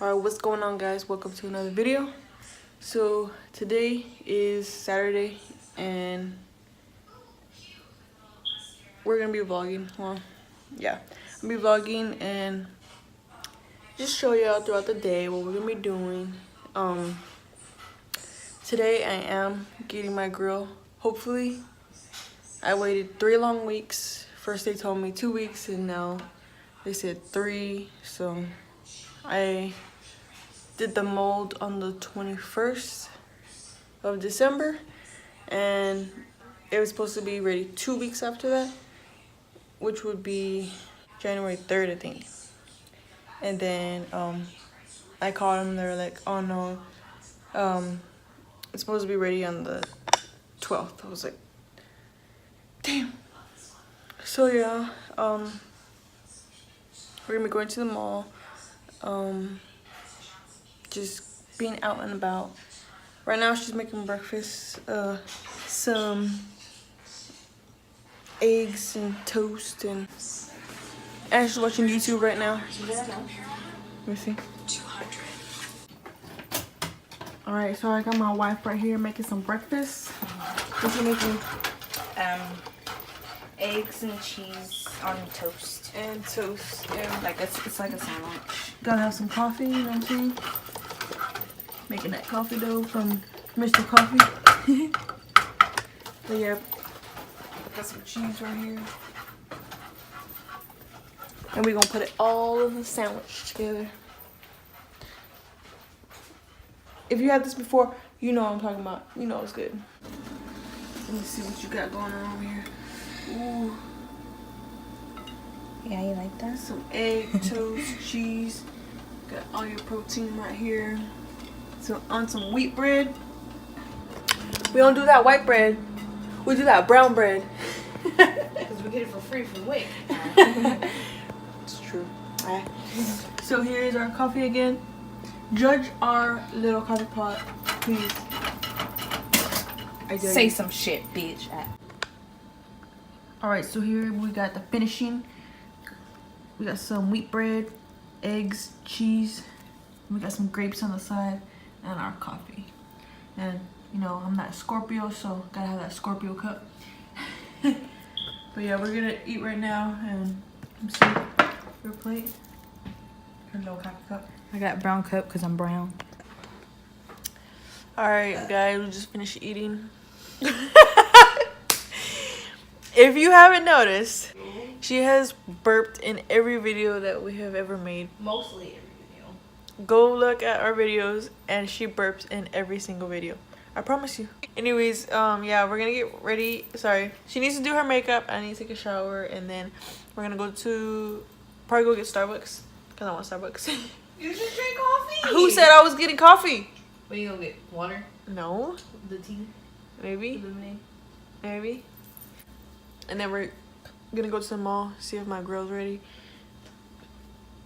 Alright, what's going on, guys? Welcome to another video. So today is Saturday and we're gonna be vlogging. Well, yeah, I'm gonna be vlogging and just show y'all throughout the day what we're gonna be doing. Today I am getting my grill. Hopefully, I waited 3 long weeks. First they told me 2 weeks and now they said 3. So I did the mold on the 21st of December and it was supposed to be ready 2 weeks after that, which would be January 3rd, I think. And then I called them, they were like, oh no, it's supposed to be ready on the 12th. I was like, damn. So yeah, we're gonna be going to the mall, just being out and about. Right now she's making breakfast, some eggs and toast, and she's watching YouTube right now. Let me see. Alright, so I got my wife right here making some breakfast. What's she making? Eggs and cheese on toast. And toast. And Like it's like a sandwich. gotta have some coffee, you know what I'm saying? Making that coffee dough from Mr. Coffee. But yeah, got some cheese right here. And we're gonna put it all in the sandwich together. If you had this before, you know what I'm talking about. You know it's good. Let me see what you got going on over here. Ooh. Yeah, you like that? Some egg, toast, cheese. Got all your protein right here. So on some wheat bread. We don't do that white bread. We do that brown bread. Because we get it for free from Wick. It's true. Alright. So here's our coffee again. Judge our little coffee pot, please. I dare Say you. some shit, bitch. Alright, so here we got the finishing. We got some wheat bread, eggs, cheese. We got some grapes on the side and our coffee. And you know, I'm not a Scorpio, so gotta have that Scorpio cup. But yeah, we're gonna eat right now and see your plate. Your little coffee cup. I got brown cup because I'm brown. Alright guys, we just finished eating. If you haven't noticed, she has burped in every video that we have ever made. Mostly every video. Go look at our videos and she burps in every single video. I promise you. Anyways, yeah, we're gonna get ready. Sorry. She needs to do her makeup. I need to take a shower and then we're gonna probably go get Starbucks. Because I want Starbucks. You should drink coffee. Who said I was getting coffee? What are you gonna get? Water? No. The tea? Maybe. The lemonade? Maybe. And then we're gonna go to the mall, see if my grill's ready.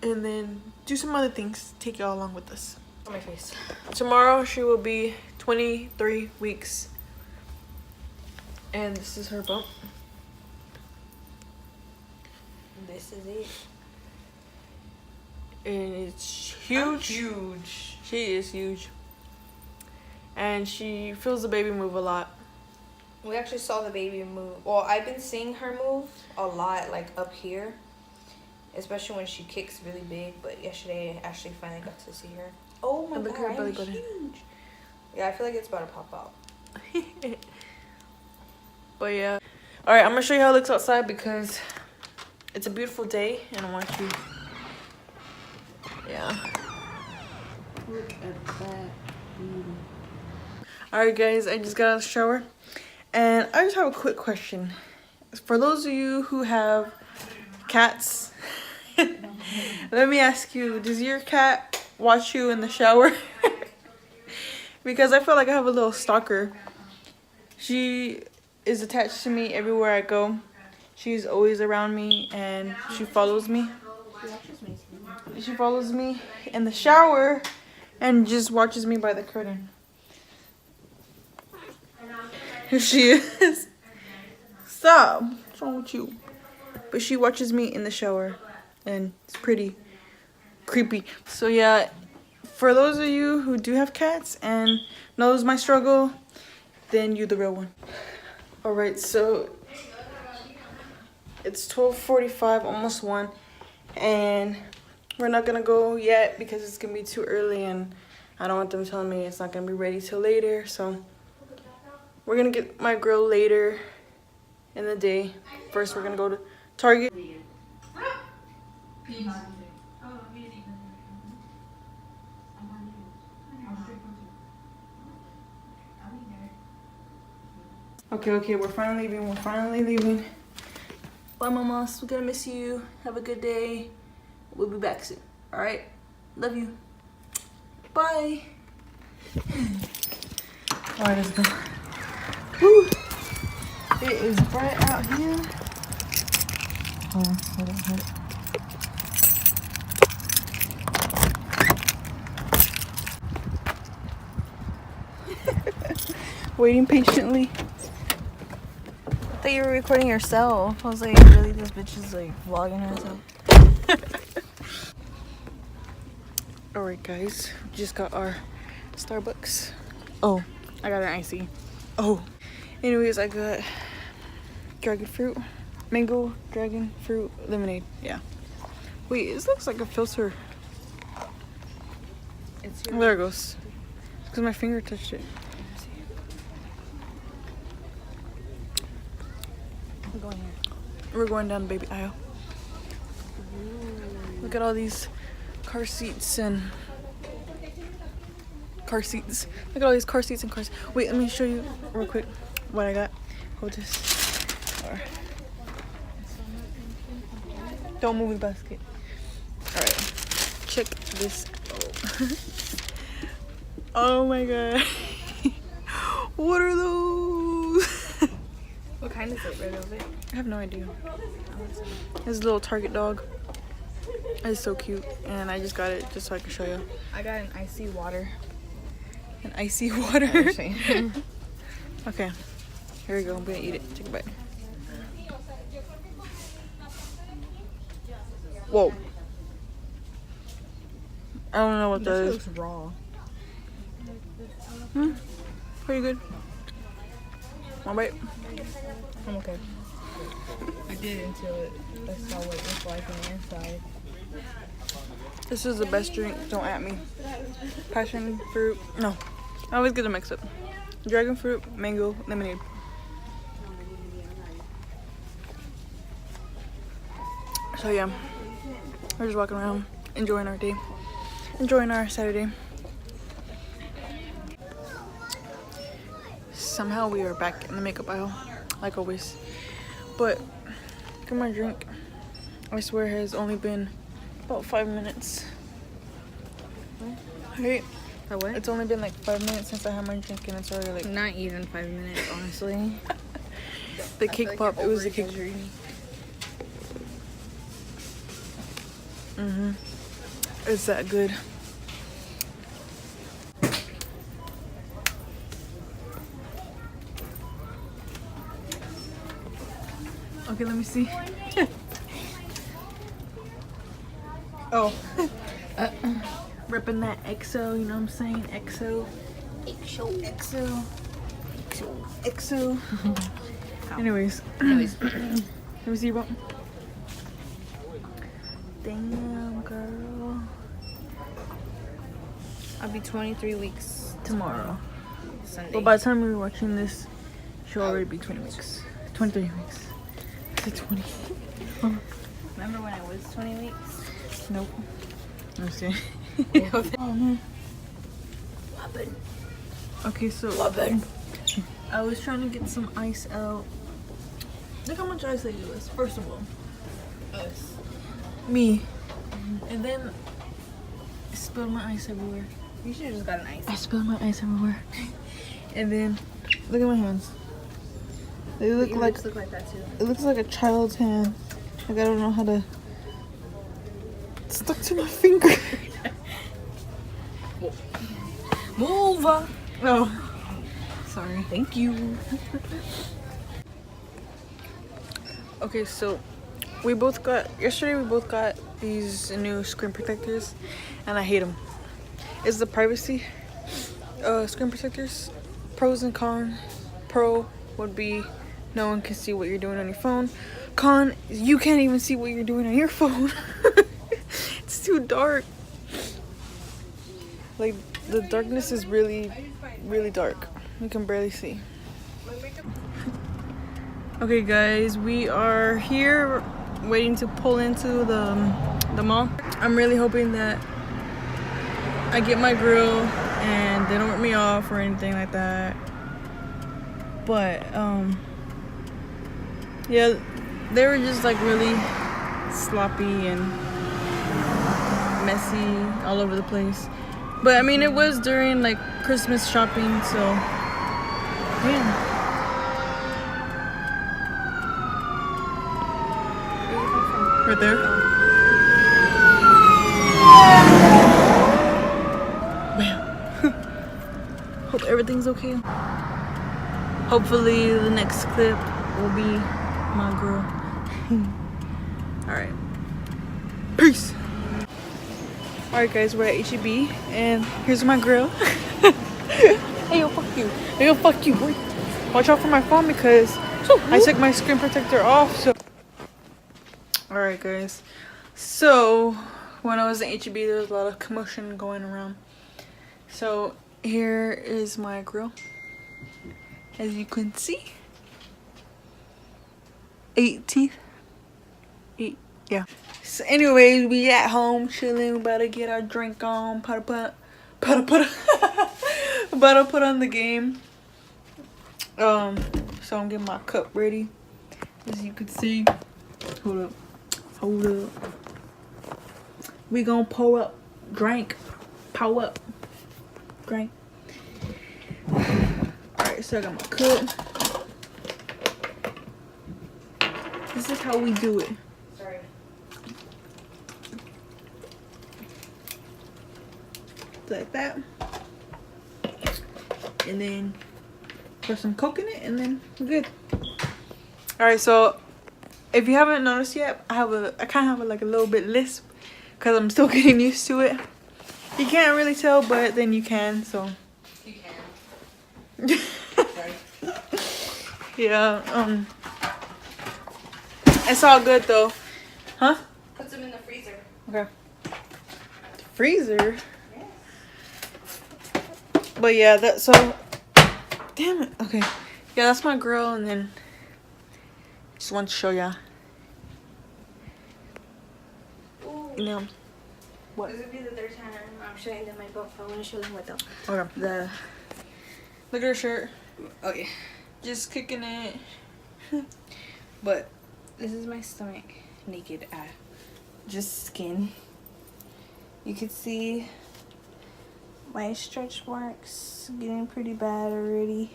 And then do some other things. Take y'all along with us. On my face. Tomorrow she will be 23 weeks. And this is her bump. This is it. And it's huge. Huge. She is huge. And she feels the baby move a lot. We actually saw the baby move. Well, I've been seeing her move a lot, like up here. Especially when she kicks really big. But yesterday, I actually finally got to see her. Oh my And look at her god, belly it's button. huge. Yeah, I feel like it's about to pop out. But yeah. Alright, I'm going to show you how it looks outside because it's a beautiful day. And I want you... Yeah. Look at that. Alright guys, I just got out of the shower. And I just have a quick question. For those of you who have cats, let me ask you, does your cat watch you in the shower? Because I feel like I have a little stalker. She is attached to me everywhere I go. She's always around me and she follows me. She follows me in the shower and just watches me by the curtain. Here she is. Stop. What's wrong with you? But she watches me in the shower and it's pretty creepy. So yeah, for those of you who do have cats and knows my struggle, then you the real one. All right, so it's 12:45, almost 1, and we're not gonna go yet because it's gonna be too early, and I don't want them telling me it's not gonna be ready till later. So we're gonna get my grill later in the day. First, we're gonna go to Target. Okay, we're finally leaving. Bye, mamas. We're gonna miss you. Have a good day. We'll be back soon. All right? Love you. Bye. All right, let's go. Woo. It is bright out here. Hold on. Waiting patiently. I thought you were recording yourself. I was like, really, this bitch is like vlogging herself. Alright guys, we just got our Starbucks. Oh, I got an icy. Oh. Anyways, I got mango dragon fruit lemonade. Yeah. Wait, this looks like a filter. There it goes. It's because my finger touched it. We're going down the baby aisle. Look at all these car seats and car seats. Look at all these car seats and cars. Wait, let me show you real quick what I got. Hold this. Don't move the basket. Alright. Check this out. Oh my god. What are those? What kind is it? Red velvet? I have no idea. This little Target dog. It's so cute, and I just got it just so I can show you. I got an icy water. An icy water. Okay, here we go. I'm gonna eat it. Take a bite. Whoa. I don't know what that is. This looks raw. Pretty good. One bite. I'm okay. I did until I saw what it was like on the inside. This is the best drink. Don't at me. Passion fruit. No, I always get them mixed up. Dragon fruit, mango, lemonade. So yeah, we're just walking around, enjoying our day, enjoying our Saturday. Somehow we are back in the makeup aisle, like always. But look at my drink. I swear it has only been about 5 minutes. Right? What? It's only been like 5 minutes since I had my drink, and it's already like Not even 5 minutes, honestly. the cake pop. It was the cake. It's that good. Okay, let me see. Oh. Ripping that EXO, you know what I'm saying? EXO. Anyways. Let me see your bump. Damn, girl. I'll be 23 weeks tomorrow. Sunday. But by the time we're watching this, she'll already be 20 weeks. 23 weeks. I said 20. Remember when I was 20 weeks? Nope. I'm just kidding. Oh man. Okay, so I was trying to get some ice out. Look how much ice I use, first of all. Us. Me. And then I spilled my ice everywhere. You should have just got an ice. I spilled my ice everywhere. And then look at my hands. They look Your like lips look like that too. it looks like a child's hand. Like I don't know how to. It's stuck to my finger. Move. Oh, sorry. Thank you. Okay, so yesterday we both got these new screen protectors, and I hate them. is the privacy. Screen protectors, pros and cons. Pro would be no one can see what you're doing on your phone. Con, you can't even see what you're doing on your phone. It's too dark. Like, the darkness is really, really dark. You can barely see. Okay guys, we are here waiting to pull into the mall. I'm really hoping that I get my grill and they don't rip me off or anything like that. But yeah, they were just like really sloppy and messy all over the place. But I mean, it was during like Christmas shopping, so yeah. Right there. Bam. Hope everything's okay. Hopefully the next clip will be my girl. Alright. Peace. Alright guys, we're at HEB and here's my grill. Hey yo, fuck you. Hey yo, fuck you. Watch out for my phone because I took my screen protector off. So alright guys. So when I was at HEB there was a lot of commotion going around. So here is my grill. As you can see. 8 teeth. 8, yeah. So anyways, we at home chilling, we about to get our drink on, about to put on the game. So I'm getting my cup ready. As you can see. Hold up. We gonna pour up drink. Pour up drink. Alright, so I got my cup. This is how we do it. Sorry. Like that. And then put some Coke in it and then we're good. Alright, so if you haven't noticed yet, I kind of have like a little bit lisp because I'm still getting used to it. You can't really tell, but then you can, so. You can. Sorry. Yeah, it's all good though. Huh? Put them in the freezer. Okay. Freezer? Yes. But yeah, so damn it. Okay. Yeah, that's my grill, and then just want to show ya. You know what? This would be the third time I'm showing them my belt. I want to show them what though. Okay. Look at her shirt. Oh yeah. Just kicking it. But this is my stomach naked. Just skin. You can see my stretch marks getting pretty bad already.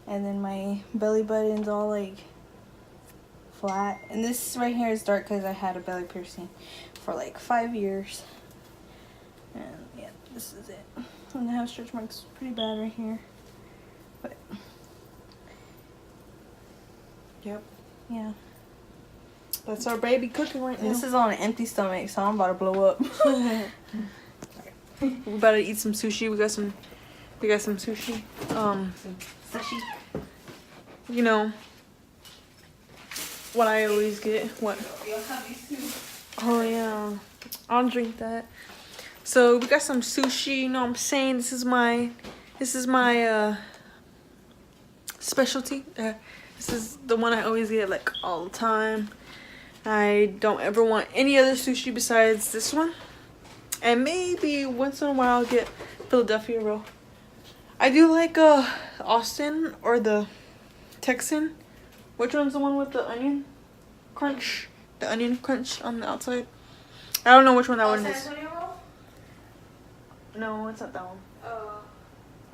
And then my belly button's all like flat. And this right here is dark because I had a belly piercing for like 5 years. And yeah, this is it. And I have stretch marks pretty bad right here. But Yep. yeah. That's our baby cooking right now. This is on an empty stomach, so I'm about to blow up. We're about to eat some sushi. We got some sushi. Sushi. You know what I always get. What? Oh yeah. I'll drink that. So we got some sushi, you know what I'm saying? This is my specialty. This is the one I always get like all the time. I don't ever want any other sushi besides this one. And maybe once in a while I'll get Philadelphia roll. I do like Austin or the Texan. Which one's the one with the onion crunch? The onion crunch on the outside. I don't know which one that one is. No, it's not that one. Oh.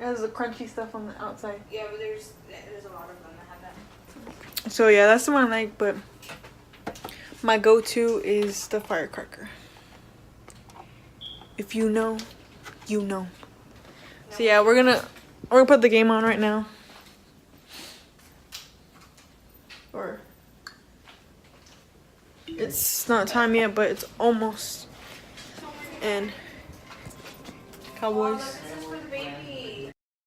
It has the crunchy stuff on the outside. Yeah, but there's a lot of them that have that. So yeah, that's the one I like, but my go-to is the firecracker. If you know, you know. No. So yeah, we're gonna put the game on right now. Or it's not time yet, but it's almost. And Cowboys.